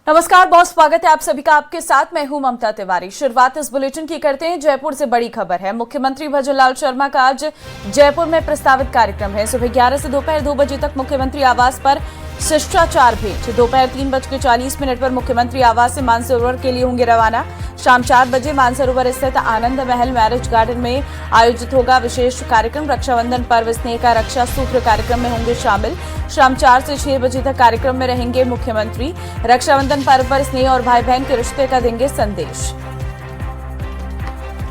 नमस्कार, बहुत स्वागत है आप सभी का। आपके साथ मैं हूं ममता तिवारी। शुरुआत इस बुलेटिन की करते हैं। जयपुर से बड़ी खबर है। मुख्यमंत्री भजनलाल शर्मा का आज जयपुर में प्रस्तावित कार्यक्रम है। सुबह 11 से दोपहर 2 बजे तक मुख्यमंत्री आवास पर शिष्टाचार भेंट। दोपहर 3:40 पर मुख्यमंत्री आवास से मानसरोवर के लिए होंगे रवाना। शाम 4 बजे मानसरोवर स्थित आनंद महल मैरिज गार्डन में आयोजित होगा विशेष कार्यक्रम। रक्षाबंधन पर्व स्नेह का रक्षा सूत्र कार्यक्रम में होंगे शामिल। शाम 4 से 6 बजे तक कार्यक्रम में रहेंगे मुख्यमंत्री। रक्षाबंधन पर्व पर स्नेह और भाई बहन के रिश्ते का देंगे संदेश।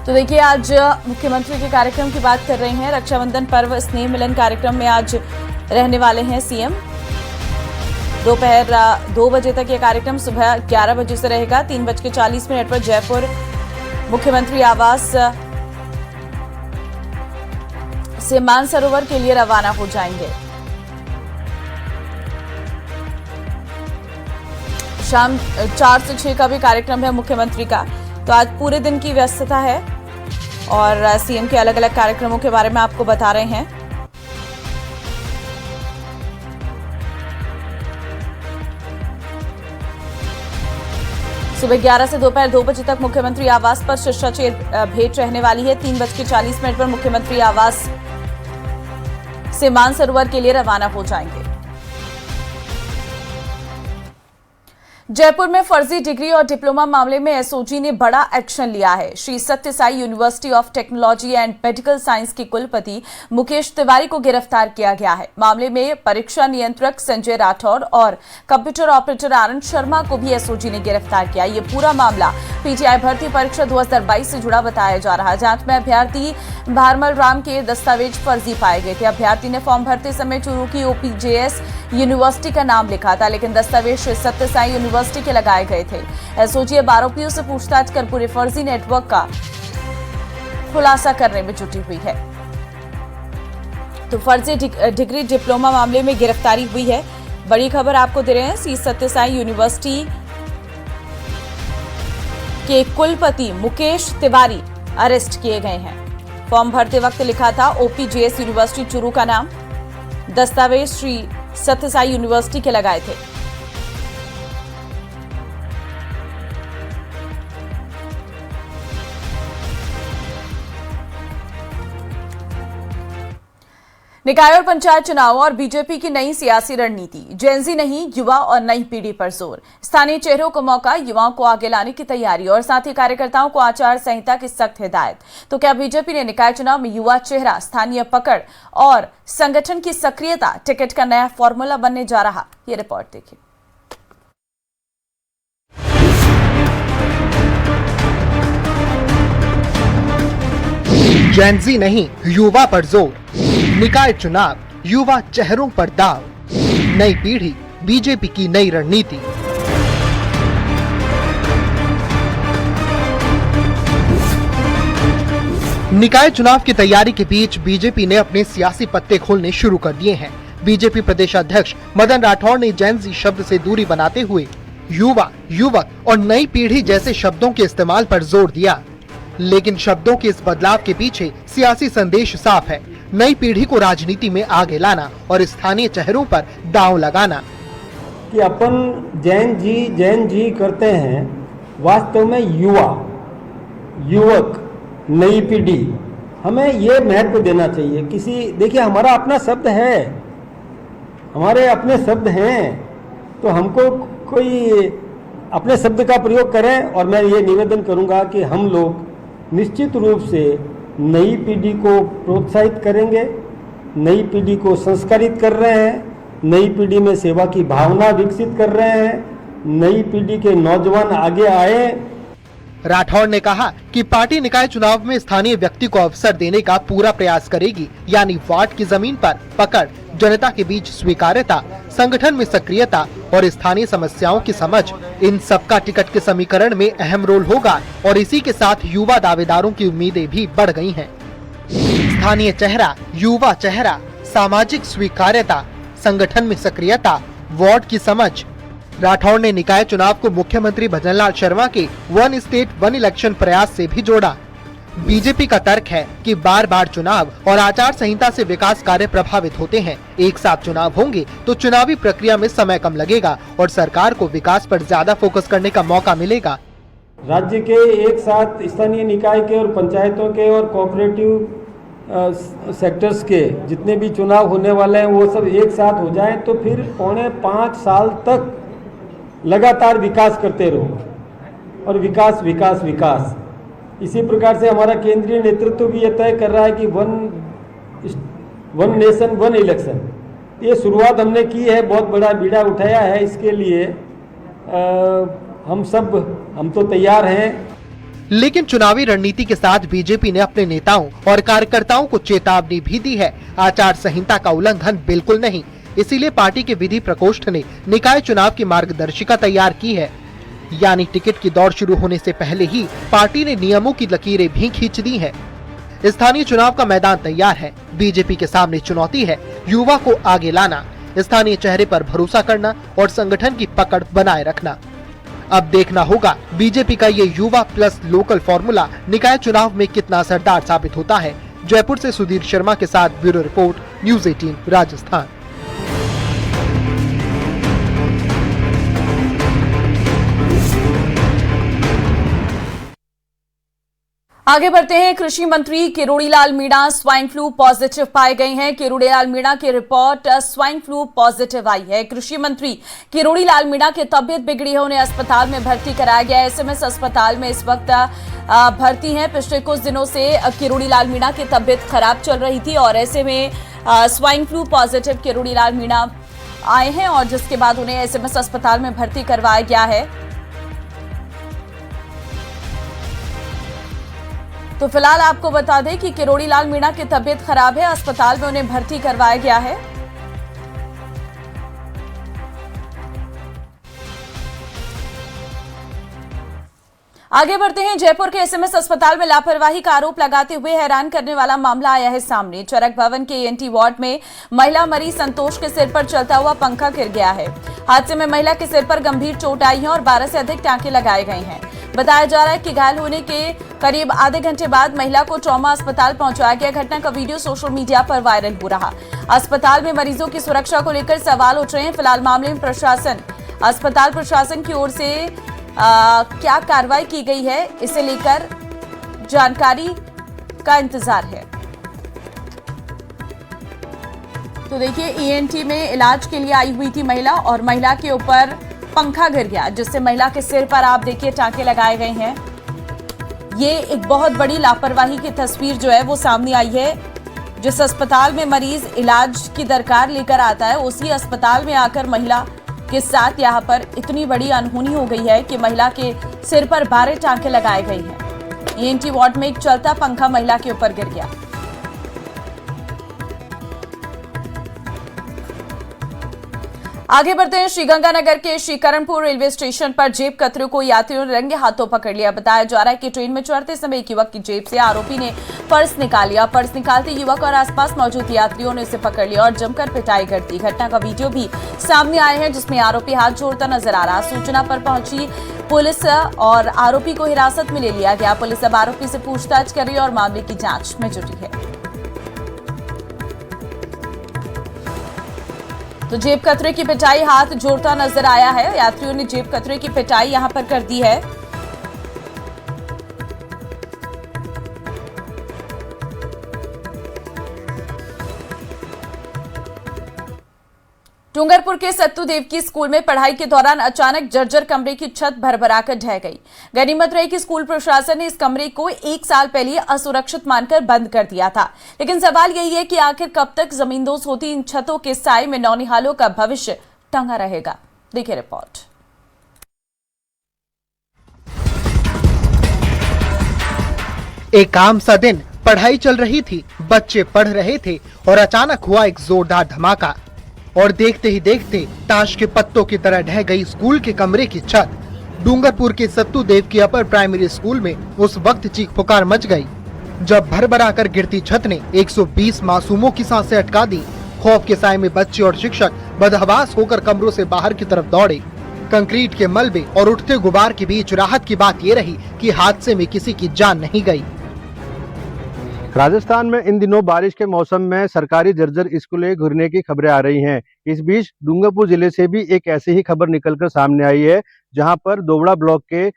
तो देखिए, आज मुख्यमंत्री के कार्यक्रम की बात कर रहे हैं। रक्षाबंधन पर्व स्नेह मिलन कार्यक्रम में आज रहने वाले हैं सीएम। दोपहर 2 बजे तक यह कार्यक्रम सुबह 11 बजे से रहेगा। 3:40 पर जयपुर मुख्यमंत्री आवास से मानसरोवर के लिए रवाना हो जाएंगे। शाम 4 से 6 का भी कार्यक्रम है मुख्यमंत्री का। तो आज पूरे दिन की व्यस्तता है और सीएम के अलग अलग कार्यक्रमों के बारे में आपको बता रहे हैं। सुबह 11 से दोपहर 2 बजे तक मुख्यमंत्री आवास पर शिष्टाचार भेंट रहने वाली है। 3:40 पर मुख्यमंत्री आवास से मानसरोवर के लिए रवाना हो जाएंगे। जयपुर में फर्जी डिग्री और डिप्लोमा मामले में एसओजी ने बड़ा एक्शन लिया है। श्री सत्य Sai university of technology and medical science के कुलपति मुकेश तिवारी को गिरफ्तार किया गया है। मामले में परीक्षा नियंत्रक संजय राठौर और कंप्यूटर ऑपरेटर आनंद शर्मा को भी एसओजी ने गिरफ्तार किया। ये पूरा मामला पीटीआई भर्ती परीक्षा 2022 से जुड़ा बताया जा रहा है। जांच में अभ्यर्थी भारमल राम के दस्तावेज फर्जी पाए गए थे। अभ्यर्थी ने फॉर्म भरते समय चूरू की ओपीजेएस यूनिवर्सिटी का नाम लिखा था, लेकिन दस्तावेज सत्य साई यूनिवर्सिटी के लगाए गए थे। एसओजी अब आरोपियों से पूछताछ कर पूरे फर्जी नेटवर्क का खुलासा करने में जुटी हुई है। तो फर्जी डिग्री डिप्लोमा मामले में गिरफ्तारी हुई है। बड़ी खबर आपको दे रहे हैं। श्री सत्य साई यूनिवर्सिटी के कुलपति मुकेश तिवारी अरेस्ट किए गए हैं। फॉर्म भरते वक्त लिखा था ओपीजेएस यूनिवर्सिटी चूरू का नाम। दस्तावेज श्री सत्य साई यूनिवर्सिटी के लगाए थे। निकाय और पंचायत चुनाव और बीजेपी की नई सियासी रणनीति। जेनजी नहीं, युवा और नई पीढ़ी पर जोर। स्थानीय चेहरों को मौका, युवाओं को आगे लाने की तैयारी और साथ ही कार्यकर्ताओं को आचार संहिता की सख्त हिदायत। तो क्या बीजेपी ने निकाय चुनाव में युवा चेहरा, स्थानीय पकड़ और संगठन की सक्रियता टिकट का नया फॉर्मूला बनने जा रहा? ये रिपोर्ट देखिए। जेनजी नहीं, युवा पर जोर। निकाय चुनाव, युवा चेहरों पर दाव। नई पीढ़ी, बीजेपी की नई रणनीति। निकाय चुनाव की तैयारी के बीच बीजेपी ने अपने सियासी पत्ते खोलने शुरू कर दिए हैं। बीजेपी प्रदेशाध्यक्ष मदन राठौर ने जेनजी शब्द से दूरी बनाते हुए युवा, युवक और नई पीढ़ी जैसे शब्दों के इस्तेमाल पर जोर दिया। लेकिन शब्दों के इस बदलाव के पीछे सियासी संदेश साफ है। नई पीढ़ी को राजनीति में आगे लाना और स्थानीय चेहरों पर दांव लगाना। कि अपन जैन जी करते हैं, वास्तव में युवा, युवक, नई पीढ़ी, हमें ये महत्व देना चाहिए। देखिए, हमारा अपना शब्द है, हमारे अपने शब्द हैं, तो हमको कोई अपने शब्द का प्रयोग करें। और मैं ये निवेदन करूंगा कि हम लोग निश्चित रूप से नई पीढ़ी को प्रोत्साहित करेंगे। नई पीढ़ी को संस्कारित कर रहे हैं, नई पीढ़ी में सेवा की भावना विकसित कर रहे हैं। नई पीढ़ी के नौजवान आगे आए। राठौर ने कहा कि पार्टी निकाय चुनाव में स्थानीय व्यक्ति को अवसर देने का पूरा प्रयास करेगी, यानी वार्ड की जमीन पर पकड़, जनता के बीच स्वीकार्यता, संगठन में सक्रियता और स्थानीय समस्याओं की समझ, इन सबका टिकट के समीकरण में अहम रोल होगा। और इसी के साथ युवा दावेदारों की उम्मीदें भी बढ़ गई हैं। स्थानीय चेहरा, युवा चेहरा, सामाजिक स्वीकार्यता, संगठन में सक्रियता, वार्ड की समझ। राठौर ने निकाय चुनाव को मुख्यमंत्री भजनलाल शर्मा के वन स्टेट वन इलेक्शन प्रयास से भी जोड़ा। बीजेपी का तर्क है कि बार बार चुनाव और आचार संहिता से विकास कार्य प्रभावित होते हैं। एक साथ चुनाव होंगे तो चुनावी प्रक्रिया में समय कम लगेगा और सरकार को विकास पर ज्यादा फोकस करने का मौका मिलेगा। राज्य के एक साथ स्थानीय निकाय के और पंचायतों के और कोऑपरेटिव सेक्टर्स के जितने भी चुनाव होने वाले हैं वो सब एक साथ हो जाएं तो फिर 4.5 साल तक लगातार विकास करते रहो और विकास विकास विकास। इसी प्रकार से हमारा केंद्रीय नेतृत्व भी ये तय कर रहा है कि वन नेशन वन इलेक्शन, ये शुरुआत हमने की है, बहुत बड़ा बीड़ा उठाया है। इसके लिए हम तो तैयार हैं। लेकिन चुनावी रणनीति के साथ बीजेपी ने अपने नेताओं और कार्यकर्ताओं को चेतावनी भी दी है, आचार संहिता का उल्लंघन बिल्कुल नहीं। इसीलिए पार्टी के विधि प्रकोष्ठ ने निकाय चुनाव की मार्गदर्शिका तैयार की है, यानी टिकट की दौड़ शुरू होने से पहले ही पार्टी ने नियमों की लकीरें भी खींच दी है। स्थानीय चुनाव का मैदान तैयार है। बीजेपी के सामने चुनौती है युवा को आगे लाना, स्थानीय चेहरे पर भरोसा करना और संगठन की पकड़ बनाए रखना। अब देखना होगा बीजेपी का ये युवा प्लस लोकल फॉर्मूला निकाय चुनाव में कितना असरदार साबित होता है। जयपुर से सुधीर शर्मा के साथ ब्यूरो रिपोर्ट, न्यूज़ 18 राजस्थान। आगे बढ़ते हैं। कृषि मंत्री Kirodilal Meena swine flu positive पाए गए हैं। किरोड़ीलाल मीणा की रिपोर्ट स्वाइन फ्लू पॉजिटिव आई है। कृषि मंत्री किरोड़ीलाल मीणा की तबीयत बिगड़ी है, उन्हें अस्पताल में भर्ती कराया गया है। एसएमएस अस्पताल में इस वक्त भर्ती हैं। पिछले कुछ दिनों से किरोड़ीलाल मीणा की तबीयत खराब चल रही थी और ऐसे में swine flu positive Kirodilal Meena आए हैं और जिसके बाद उन्हें एसएमएस अस्पताल में भर्ती करवाया गया है। तो फिलहाल आपको बता दें कि किरोड़ीलाल मीणा की तबीयत खराब है, अस्पताल में उन्हें भर्ती करवाया गया है। आगे बढ़ते हैं। जयपुर के एसएमएस अस्पताल में लापरवाही का आरोप लगाते हुए हैरान करने वाला मामला आया है सामने। चरक भवन के एएनटी वार्ड में महिला मरीज संतोष के सिर पर चलता हुआ पंखा गिर गया है। हादसे में महिला के सिर पर गंभीर चोट आई है और 12 से अधिक टांके लगाए गए हैं। बताया जा रहा है कि घायल होने के करीब आधे घंटे बाद महिला को ट्रॉमा अस्पताल पहुंचाया गया। घटना का वीडियो सोशल मीडिया पर वायरल हो रहा। अस्पताल में मरीजों की सुरक्षा को लेकर सवाल उठ रहे हैं। फिलहाल मामले में अस्पताल प्रशासन की ओर से क्या कार्रवाई की गई है, इसे लेकर जानकारी का इंतजार है। तो देखिए, ईएनटी में इलाज के लिए आई हुई थी महिला और महिला के ऊपर पंखा गिर गया, जिससे महिला के सिर पर आप देखिए टांके लगाए गए हैं। ये एक बहुत बड़ी लापरवाही की तस्वीर जो है वो सामने आई है। जिस अस्पताल में मरीज इलाज की दरकार लेकर आता है, उसी अस्पताल में आकर महिला के साथ यहाँ पर इतनी बड़ी अनहोनी हो गई है कि महिला के सिर पर 12 टांके लगाए गए हैं। ईएनटी वार्ड में एक चलता पंखा महिला के ऊपर गिर गया। आगे बढ़ते हैं। श्रीगंगानगर के श्रीकरणपुर रेलवे स्टेशन पर जेब कतरे को यात्रियों ने रंगे हाथों पकड़ लिया। बताया जा रहा है कि ट्रेन में चढ़ते समय एक युवक की जेब से आरोपी ने पर्स निकाल लिया। पर्स निकालते युवक और आसपास मौजूद यात्रियों ने उसे पकड़ लिया और जमकर पिटाई कर दी। घटना का वीडियो भी सामने आया है, जिसमें आरोपी हाथ जोड़ता नजर आ रहा। सूचना पर पहुंची पुलिस और आरोपी को हिरासत में ले लिया गया। पुलिस अब आरोपी से पूछताछ कर रही है और मामले की जांच में जुटी है। तो जेब कतरे की पिटाई हाथ जोड़ता नजर आया है। यात्रियों ने जेब कतरे की पिटाई यहां पर कर दी है। डूंगरपुर के सत्तू देवकी स्कूल में पढ़ाई के दौरान अचानक जर्जर कमरे की छत भरभराकर ढह गई। गनीमत रही कि स्कूल प्रशासन ने इस कमरे को 1 साल पहले असुरक्षित मानकर बंद कर दिया था। लेकिन सवाल यही है कि आखिर कब तक जमींदोज होती इन छतों के साए में नौनिहालों का भविष्य टंगा रहेगा। देखिए रिपोर्ट। एक आम सा दिन, पढ़ाई चल रही थी, बच्चे पढ़ रहे थे और अचानक हुआ एक जोरदार धमाका और देखते ही देखते ताश के पत्तों की तरह ढह गई स्कूल के कमरे की छत। डूंगरपुर के सत्तू देवकी अपर प्राइमरी स्कूल में उस वक्त चीख पुकार मच गई, जब भरभरा कर गिरती छत ने 120 मासूमों की सांसें अटका दी। खौफ के साए में बच्चे और शिक्षक बदहवास होकर कमरों से बाहर की तरफ दौड़े। कंक्रीट के मलबे और उठते गुबार के बीच राहत की बात ये रही कि हादसे में किसी की जान नहीं गई। राजस्थान में इन दिनों बारिश के मौसम में सरकारी जर्जर स्कूलें घिरने की खबरें आ रही हैं। इस बीच डूंगरपुर जिले से भी एक ऐसी ही खबर निकलकर सामने आई है, जहां पर दोवड़ा ब्लॉक के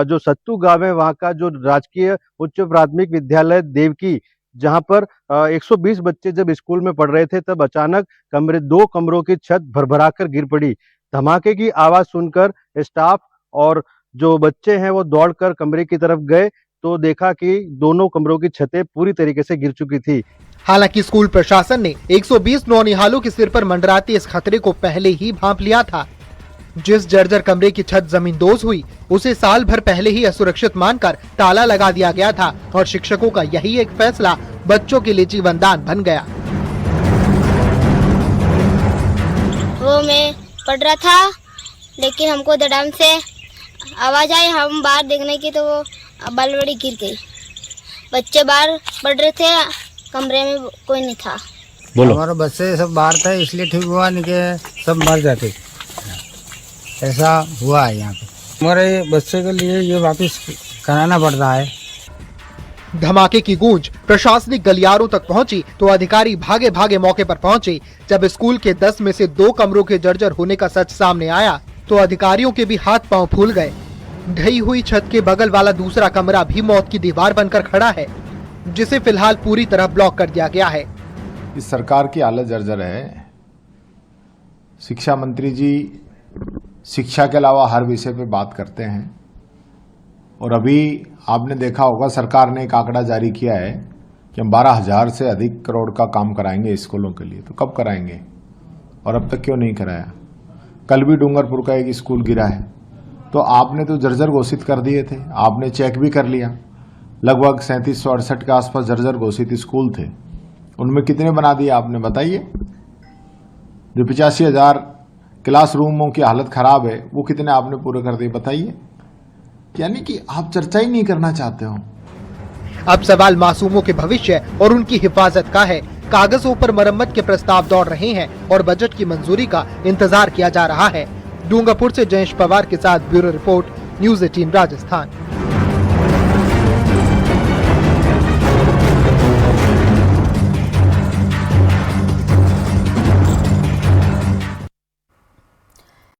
जो सत्तू गांव है, वहां का जो राजकीय उच्च प्राथमिक विद्यालय देवकी, जहां पर 120 बच्चे जब स्कूल में पढ़ रहे थे, तब अचानक दो कमरों की छत भरभराकर गिर पड़ी। धमाके की आवाज सुनकर स्टाफ और जो बच्चे हैं वो दौड़कर कमरे की तरफ गए तो देखा कि दोनों कमरों की छतें पूरी तरीके से गिर चुकी थी। हालांकि स्कूल प्रशासन ने 120 नौनिहालों के सिर पर मंडराते इस खतरे को पहले ही भांप लिया था। जिस जर्जर कमरे की छत जमींदोज हुई, उसे साल भर पहले ही असुरक्षित मानकर ताला लगा दिया गया था और शिक्षकों का यही एक फैसला बच्चों के लिए जीवनदान बन गया। वो मैं पढ़ रहा था, लेकिन हमको धड़ाम से आवाज आई, हम बाहर देखने की तो वो बालवाड़ी गिर गई। बच्चे बाहर पढ़ रहे थे, कमरे में कोई नहीं था। हमारे बच्चे सब बाहर थे, इसलिए ठीक हुआ, नहीं कि सब मर जाते। ऐसा हुआ है यहाँ पे। हमारे बच्चे के लिए ये वापस कराना पड़ रहा है। धमाके की गूंज प्रशासनिक गलियारों तक पहुंची तो अधिकारी भागे भागे मौके पर पहुंचे। जब स्कूल के 10 में से 2 कमरों के जर्जर होने का सच सामने आया तो अधिकारियों के भी हाथ पांव फूल गए। ढही हुई छत के बगल वाला दूसरा कमरा भी मौत की दीवार बनकर खड़ा है, जिसे फिलहाल पूरी तरह ब्लॉक कर दिया गया है। इस सरकार की हालत जर्जर है। शिक्षा मंत्री जी शिक्षा के अलावा हर विषय पे बात करते हैं, और अभी आपने देखा होगा सरकार ने एक आंकड़ा जारी किया है कि हम 12,000 से अधिक करोड़ का काम कराएंगे स्कूलों के लिए। तो कब कराएंगे और अब तक क्यों नहीं कराया? कल भी डूंगरपुर का एक स्कूल गिरा है, तो आपने तो जर्जर घोषित कर दिए थे, आपने चेक भी कर लिया। लगभग 3768 के आसपास जर्जर घोषित स्कूल थे, उनमें कितने बना दिए आपने बताइए? जो 85,000 क्लासरूमों की हालत खराब है, वो कितने आपने पूरे कर दिए बताइए? यानी कि आप चर्चा ही नहीं करना चाहते हो। अब सवाल मासूमों के भविष्य और उनकी हिफाजत का है। कागजों पर मरम्मत के प्रस्ताव दौड़ रहे हैं और बजट की मंजूरी का इंतजार किया जा रहा है। डूंगरपुर से जयेश पवार के साथ ब्यूरो रिपोर्ट, न्यूज़ 18 राजस्थान।